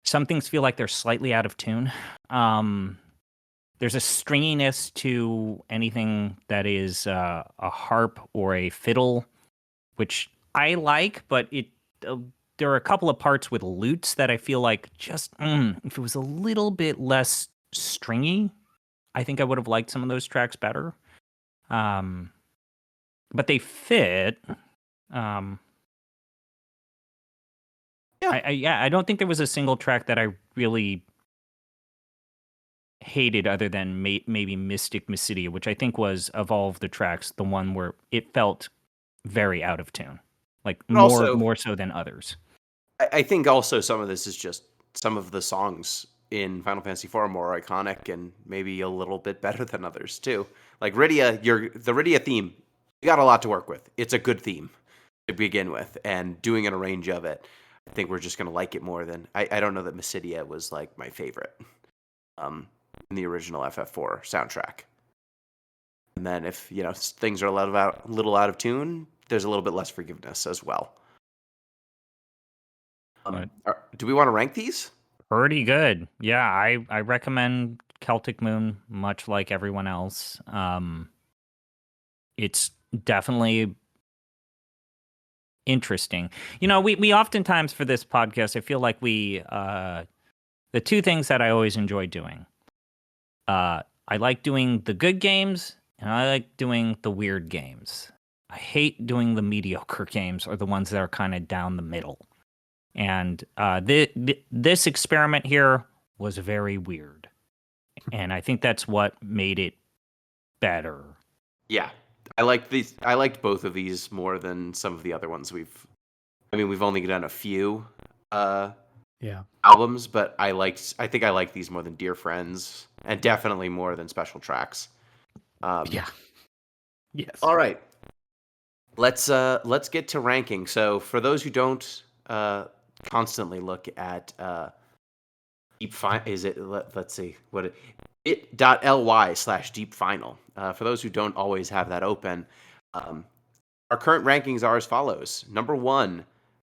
some things feel like they're slightly out of tune. There's a stringiness to anything that is a harp or a fiddle, which I like, but there are a couple of parts with lutes that I feel like just if it was a little bit less stringy, I think I would have liked some of those tracks better. But they fit. I don't think there was a single track that I really hated other than maybe Mystic Mysidia, which I think was, of all of the tracks, the one where it felt very out of tune, like more so than others. I think also some of this is just some of the songs in Final Fantasy IV are more iconic and maybe a little bit better than others too. Like Rydia, the Rydia theme, you got a lot to work with. It's a good theme to begin with, and doing an arrange of it. I think we're just gonna like it more than I don't know that Mysidia was like my favorite in the original FF4 soundtrack. And then if things are a little out of tune, there's a little bit less forgiveness as well. Do we want to rank these? Pretty good. Yeah, I recommend Celtic Moon much like everyone else. It's definitely interesting. We oftentimes for this podcast, I feel like we the two things that I always enjoy doing. I like doing the good games and I like doing the weird games. I hate doing the mediocre games or the ones that are kind of down the middle. And this experiment here was very weird. And I think that's what made it better. Yeah. I liked both of these more than some of the other ones we've only done a few albums, but I think I like these more than Dear Friends and definitely more than Special Tracks. Yes. All right. Let's get to ranking. So for those who don't constantly look at Deep Final, let's see what it.ly/Deep Final. For those who don't always have that open, our current rankings are as follows. Number 1 in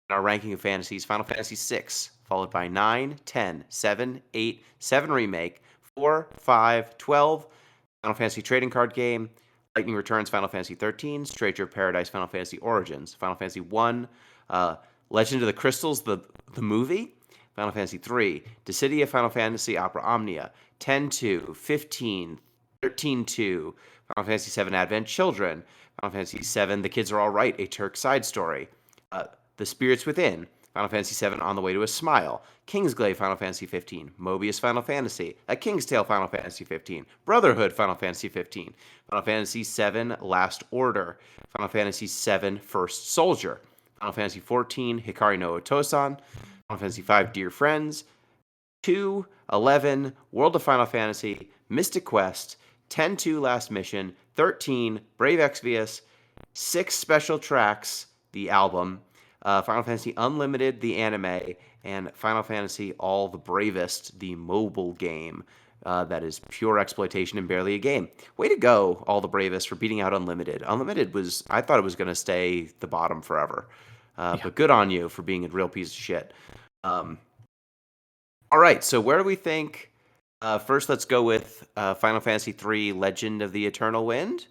our ranking of fantasies, Final Fantasy VI, followed by 9, 10, 7, 8, 7 Remake, 4, 5, 12, Final Fantasy Trading Card Game, Lightning Returns, Final Fantasy 13, Stranger of Paradise, Final Fantasy Origins, Final Fantasy 1, Legend of the Crystals, the movie, Final Fantasy 3, Dissidia, Final Fantasy Opera Omnia, 10-2, 15, 13-2, Final Fantasy 7 Advent Children, Final Fantasy 7 The Kids Are All Right, a Turk Side Story, The Spirits Within, Final Fantasy 7 On the Way to a Smile, Kingsglaive, Final Fantasy 15, Mobius, Final Fantasy, A King's Tale, Final Fantasy 15, Brotherhood, Final Fantasy 15, Final Fantasy 7 Last Order, Final Fantasy 7 First Soldier, Final Fantasy 14 Hikari no Otosan, Final Fantasy 5 Dear Friends, 2, 11 World of Final Fantasy, Mystic Quest, 10-2 Last Mission, 13 Brave Exvius, 6 Special Tracks, the album, Final Fantasy Unlimited, the anime, and Final Fantasy All the Bravest, the mobile game that is pure exploitation and barely a game. Way to go, All the Bravest, for beating out Unlimited. Unlimited I thought it was going to stay the bottom forever. But good on you for being a real piece of shit. All right, so where do we think... first, let's go with Final Fantasy III Legend of the Eternal Wind.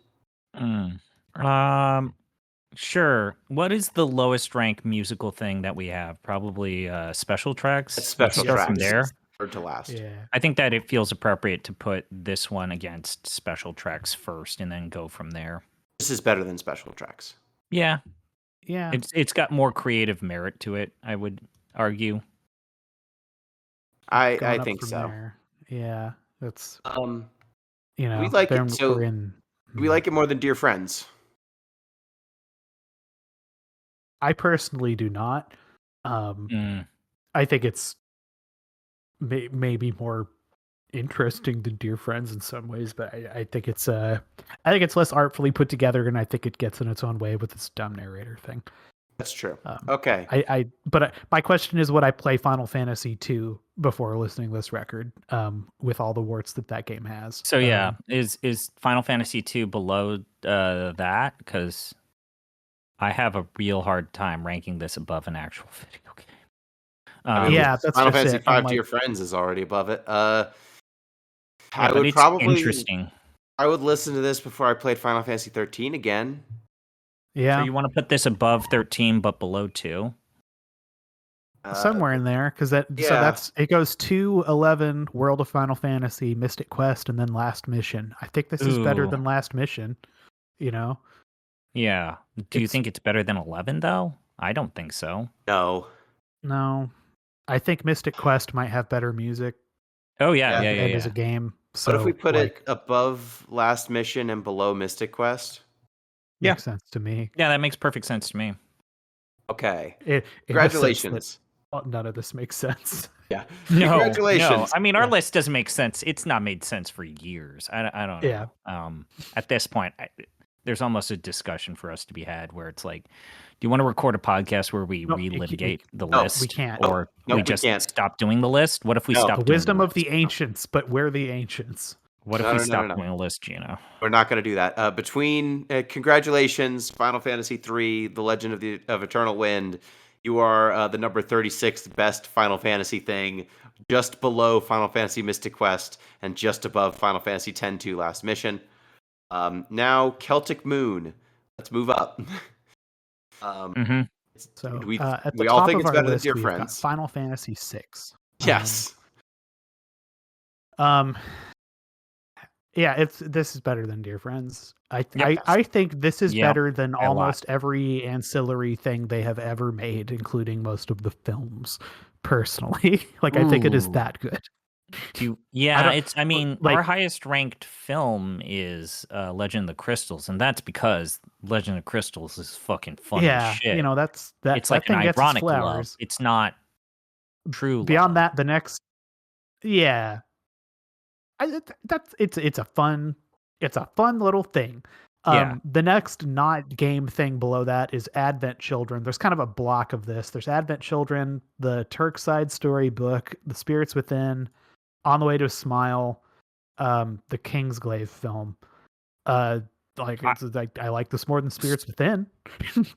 Sure. What is the lowest rank musical thing that we have? Probably Special Tracks. It's Special Let's go Tracks. from there. Third to last. Yeah. I think that it feels appropriate to put this one against Special Tracks first and then go from there. This is better than Special Tracks. Yeah. Yeah. It's got more creative merit to it, I would argue. Going I up think from so. there. Yeah. That's we like it. So we're in, we like it more than Dear Friends. I personally do not. I think it's maybe more interesting than Dear Friends in some ways, but I think it's less artfully put together, and I think it gets in its own way with its dumb narrator thing. That's true. Okay. But my question is, would I play Final Fantasy II before listening to this record? With all the warts that game has. So yeah, is Final Fantasy II below that? Because I have a real hard time ranking this above an actual video game. Yeah, that's Final just Fantasy it. V Dear Friends is already above it. Yeah, I but would it's probably interesting. I would listen to this before I played Final Fantasy 13 again. Yeah, So you want to put this above 13 but below 2? somewhere in there, because so it goes 2, 11, World of Final Fantasy, Mystic Quest, and then Last Mission. I think this is better Ooh. than Last Mission. Yeah. Do you think it's better than 11 though? I don't think so. No. No, I think Mystic Quest might have better music. Oh yeah. As a game. So What if we put it above Last Mission and below Mystic Quest? Makes sense to me. Yeah, that makes perfect sense to me. Okay. In a sense Congratulations. that none of this makes sense. Yeah. No, Congratulations. I mean, our list doesn't make sense. It's not made sense for years. I don't know. Yeah. At this point, there's almost a discussion for us to be had where it's like, do you want to record a podcast where we Nope, relitigate the no, list, we can't. or Nope, we we just can't. stop doing the list? What if we No. stop The doing wisdom the of the list? ancients, but we're the ancients. What if No, we no, no, stop no. doing a list, Gino? We're not going to do that. Between congratulations, Final Fantasy III: The Legend of Eternal Wind. You are the number 36th best Final Fantasy thing, just below Final Fantasy Mystic Quest, and just above Final Fantasy X-2 Last Mission. Now, Celtic Moon. Let's move up. Mm-hmm. So we at the all top think of it's our better than list, Dear we've Friends. got Final Fantasy VI. Yes. Yeah, this is better than Dear Friends. I think this is Yep, better than by a lot. almost every ancillary thing they have ever made, including most of the films. Personally, like I think it is Ooh. that good. I mean, like- our highest ranked film is Legend of the Crystals, and that's because Legend of Crystals is fucking fun Yeah, as shit. you know It's that like thing an gets its ironic love. flowers. It's not true Beyond love. that, the next, yeah, it's a fun little thing. Yeah. The next not game thing below that is Advent Children. There's kind of a block of this. There's Advent Children, the Turkside story book, The Spirits Within, On the Way to a Smile, the Kingsglaive film. I like this more than Spirits Within.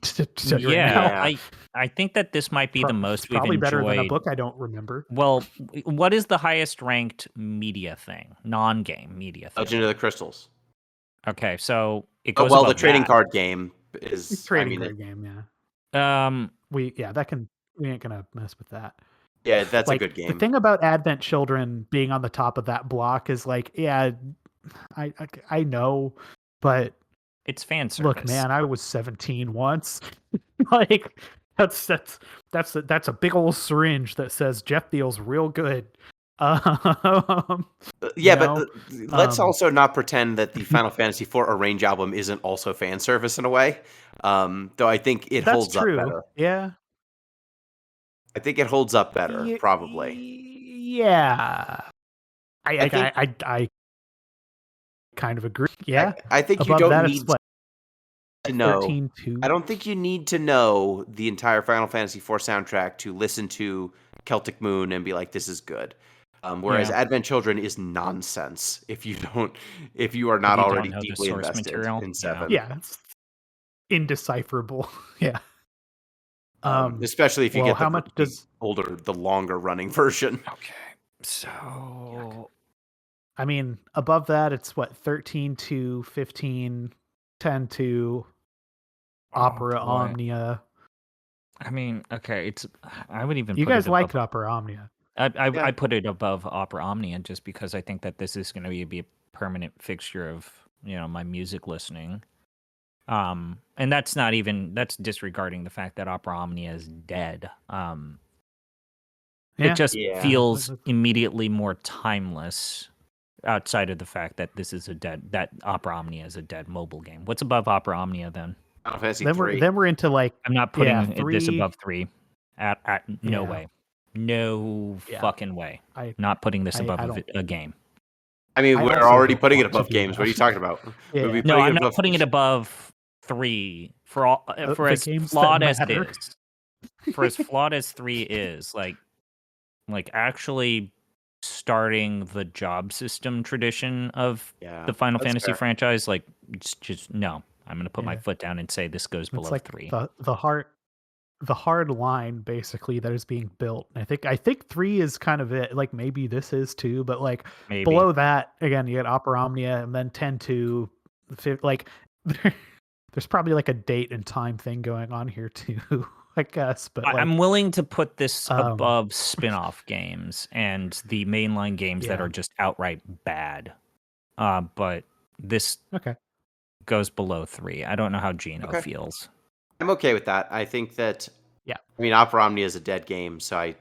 To tell you right now. Yeah, I think that this might be the most we've probably better than a enjoyed. book I don't remember. Well, what is the highest ranked media thing? Non-game media thing. Legend of the Crystals. Okay, so it Oh, goes well, the above trading that. card game is. Trading card game, yeah. We ain't gonna mess with that. Yeah, that's a Like, good game. the thing about Advent Children being on the top of that block is like, yeah, I know, but it's fan service. look, man, I was 17 once. Like that's a big old syringe that says Jeff feels real good. Yeah, you know, but let's also not pretend that the Final Fantasy IV Arrange album isn't also fan service in a way. Though I think it that's holds true. up better. Yeah. I think it holds up better, probably. Yeah. I kind of agree. Yeah. I think Above you don't that, need it's what, to know. 13-2? I don't think you need to know the entire Final Fantasy IV soundtrack to listen to Celtic Moon and be like, "This is good." Whereas Yeah. Advent Children is nonsense if you are not you don't already know the deeply source invested material. in Seven. Yeah, it's indecipherable. Yeah. Especially if you well, get how much does the longer running version. Okay, so I mean, above that, it's what, 13-2, 15, 10-2, Opera boy. Omnia. I mean, okay, I would even. You put guys it liked above, Opera Omnia. I put it above Opera Omnia just because I think that this is going to be a permanent fixture of my music listening. And that's disregarding the fact that Opera Omnia is dead. It just feels immediately more timeless outside of the fact that that Opera Omnia is a dead mobile game. What's above Opera Omnia then? Final Fantasy Then we're into like, I'm not putting this 3. above 3. At no way. No fucking way. Not putting this above a game. I mean, we're also already don't putting it want to above do games. that. What are you talking about? Yeah. We'll be No, putting I'm it not above putting it above 3 for all for the as games flawed that as it matter. is. For as flawed as 3 is, like actually starting the job system tradition of the Final that's Fantasy fair. franchise, like just no. I'm gonna put my Yeah. foot down and say this goes below It's like 3. the hard line basically that is being built. And I think 3 is kind of it. Like maybe this is too, but like Maybe. below that again, you get Opera Omnia and then 10-2. Like there's probably like a date and time thing going on here too, I guess. But like, I'm willing to put this above spin-off games and the mainline games that are just outright bad. But this goes below 3. I don't know how Gino feels. I'm okay with that. I think that. Yeah. I mean, Opera Omnia is a dead game, so I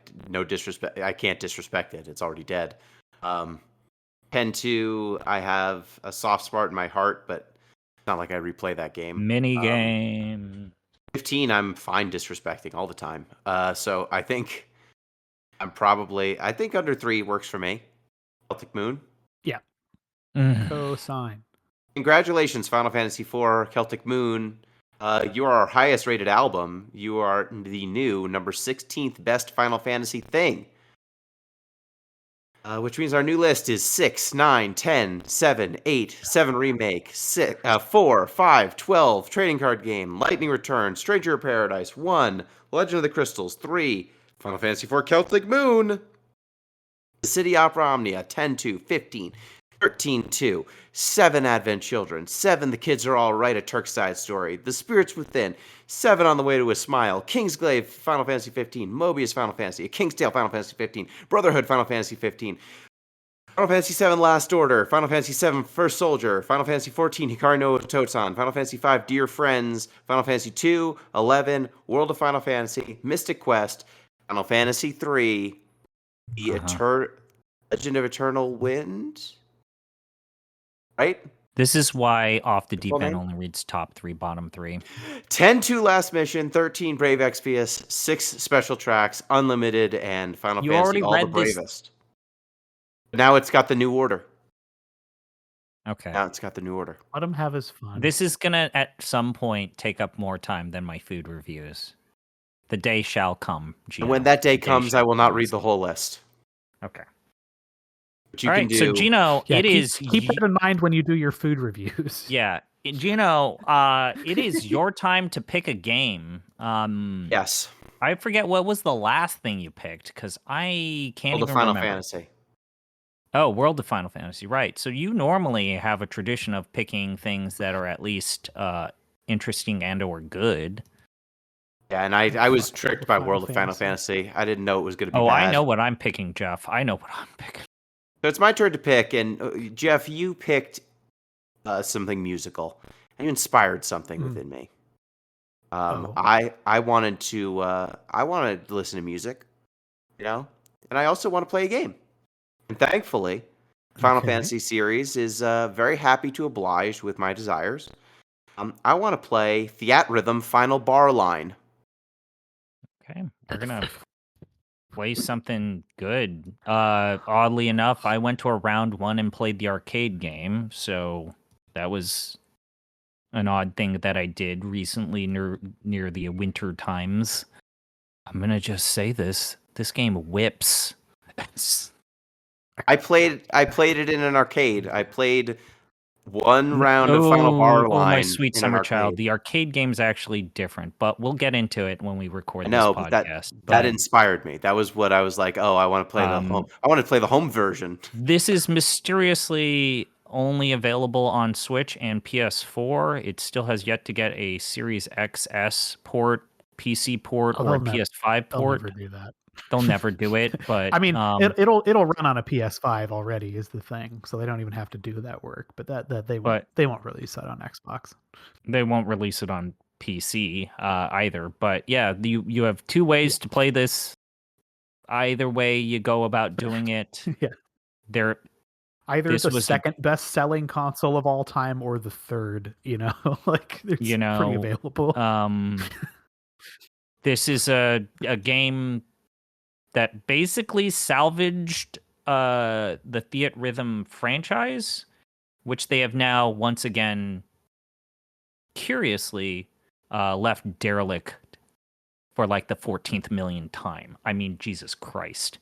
can't disrespect it. It's already dead. Pen 2, I have a soft spot in my heart, but it's not like I replay that game. Mini game. 15, I'm fine disrespecting all the time. So I think I think under 3 works for me. Celtic Moon. Yeah. Cosign. Congratulations, Final Fantasy IV Celtic Moon. You are our highest rated album. You are the new number 16th best Final Fantasy thing. Which means our new list is 6, 9, 10, 7, 8, 7 remake, 4, 5, 12, trading card game, Lightning Return, Stranger of Paradise, 1, Legend of the Crystals, 3, Final Fantasy IV Celtic Moon, The City Opera Omnia, 10-2, 15, 13-2, 7 Advent Children, 7 The Kids Are All Right, a Turkside Story, The Spirits Within, 7 On the Way to a Smile, Kingsglaive Final Fantasy 15, Mobius Final Fantasy, A King's Tale Final Fantasy 15, Brotherhood Final Fantasy 15, Final Fantasy 7 Last Order, Final Fantasy 7 First Soldier, Final Fantasy 14 Hikaru no Totan, Final Fantasy 5 Dear Friends, Final Fantasy 2, 11, World of Final Fantasy, Mystic Quest, Final Fantasy 3, The Legend of Eternal Wind, right? This is why Off the Deep End only reads top 3, bottom 3. 10-2 Last Mission, 13 Brave Exvius, 6 Special Tracks, Unlimited, and Final You Fantasy already All the read this- Bravest. Now it's got the new order. Okay. Now it's got the new order. Let him have his fun. This is going to, at some point, take up more time than my food reviews. The day shall come, Gino. And when that day The comes, I shall will not come. read the whole list. Okay. But you All can right, do. so Gino, Yeah, it keep it in mind when you do your food reviews. Yeah, Gino, it is your time to pick a game. Yes. I forget what was the last thing you picked because I can't World of even Final remember. Fantasy. Oh, World of Final Fantasy, right. So you normally have a tradition of picking things that are at least interesting and or good. Yeah, and I was tricked by Final World of Final Fantasy. Fantasy. I didn't know it was going to be Oh, bad. I know what I'm picking, Jeff. I know what I'm picking. So it's my turn to pick, and Jeff, you picked something musical, and you inspired something within me. Oh. I wanted to listen to music, and I also want to play a game. And thankfully, Final Okay. Fantasy series is very happy to oblige with my desires. I want to play Fiat Rhythm Final Bar Line. Okay, we're gonna play something good. Oddly enough, I went to a round 1 and played the arcade game, so that was an odd thing that I did recently near the winter times. I'm gonna just say this game whips. I played it in an arcade. I played one round of Final Bar Line. Oh, my sweet in an summer child. arcade. The arcade game's actually different, but we'll get into it when we record I know, this but podcast. that inspired me. That was what I was like. Oh, I want to play the home. I want to play the home version. This is mysteriously only available on Switch and PS4. It still has yet to get a Series XS port, PC port, Oh, or a they'll PS5 They'll port. never do that. They'll never do it, but I mean, it'll run on a PS5 already is the thing, so they don't even have to do that work. But that they won't release that on Xbox. they won't release it on PC either. But yeah, you have 2 ways to play this. Either way you go about doing it, Yeah. Either This the was a- second best selling console of all time or the third, like it's pretty available. This is a game that basically salvaged the Fiat Rhythm franchise, which they have now once again curiously left derelict for like the 14th millionth time. I mean, Jesus Christ.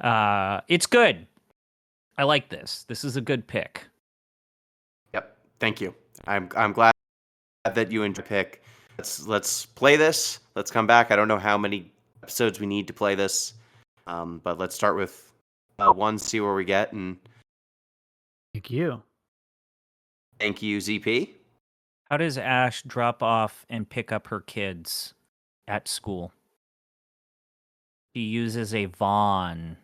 It's good. I like this. This is a good pick. Yep. Thank you. I'm glad that you enjoyed the pick. Let's play this. Let's come back. I don't know how many episodes we need to play this, but let's start with one. See where we get. And Thank you. thank you, ZP. How does Ash drop off and pick up her kids at school? She uses a Vaughn.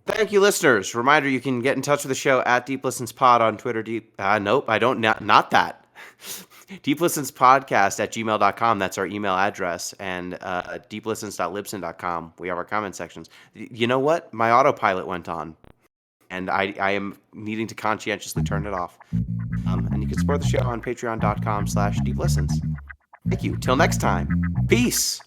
Thank you, listeners. Reminder: you can get in touch with the show at Deep Listens Pod on Twitter. Nope, I don't. Not that. Deep Listens Podcast at gmail.com. That's our email address. And deeplistens.libsyn.com. We have our comment sections. You know what? My autopilot went on, and I am needing to conscientiously turn it off. And you can support the show on patreon.com/deeplistens. Thank you. Till next time. Peace.